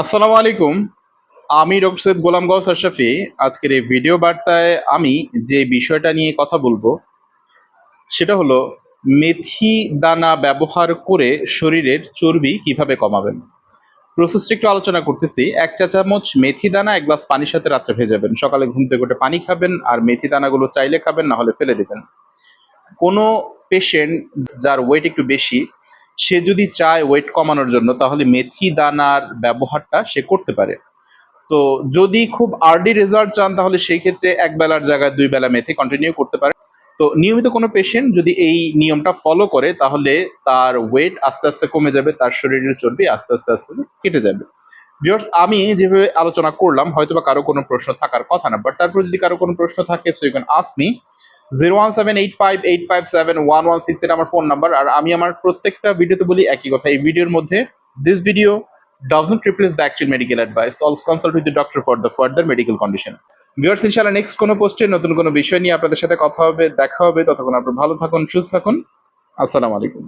আসসালামু আলাইকুম। আমি ডক্টর সৈয়দ গোলাম গৌস আশরাফি। আজকের এই ভিডিও বার্তায় আমি যে বিষয়টা নিয়ে কথা বলবো সেটা হলো মেথি দানা ব্যবহার করে শরীরের চর্বি কিভাবে কমাবেন। প্রসেসটা একটু আলোচনা করতেছি। 1 চা চামচ মেথি দানা 1 গ্লাস পানির সাথে রাত্রে ভেজাবেন, সকালে ঘুম থেকে উঠে পানি খাবেন, আর মেথি দানাগুলো চাইলে খাবেন, না হলে ফেলে দিবেন। কোনো পেশেন্ট যার ওয়েট একটু বেশি, সে যদি চায় ওয়েট কমানোর জন্য, তাহলে মেথি দানার ব্যবহারটা সে করতে পারে। তো যদি খুব আর্লি রেজাল্ট চান, তাহলে সেই ক্ষেত্রে এক বেলার জায়গায় 2 বেলা মেথি কন্টিনিউ করতে পারে। তো নিয়মিত কোনো পেশেন্ট যদি এই নিয়মটা ফলো করে, তাহলে তার ওয়েট আস্তে আস্তে কমে যাবে, তার শরীরের চর্বি আস্তে আস্তে আস্তে কেটে যাবে। ভিউয়ার্স, আমি যেভাবে আলোচনা করলাম, হয়তো বা কারো কোনো প্রশ্ন থাকার কথা না, বাট তারপর যদি কারো কোনো প্রশ্ন থাকে, so you can ask me. 01785857116 এটা আমার ফোন নাম্বার। আর আমি আমার প্রত্যেকটা ভিডিওতে বলি একই কথা, এই ভিডিওর মধ্যে, this video doesn't replace the actual medical advice. Also consult with the doctor for the further medical condition. Viewers, ইনশাআল্লাহ নেক্সট কোনো পোস্টে নতুন কোনো বিষয় নিয়ে আপনাদের সাথে কথা হবে, দেখা হবে। ততক্ষণ আপনারা ভালো থাকুন, সুস্থ থাকুন। আসসালামু আলাইকুম।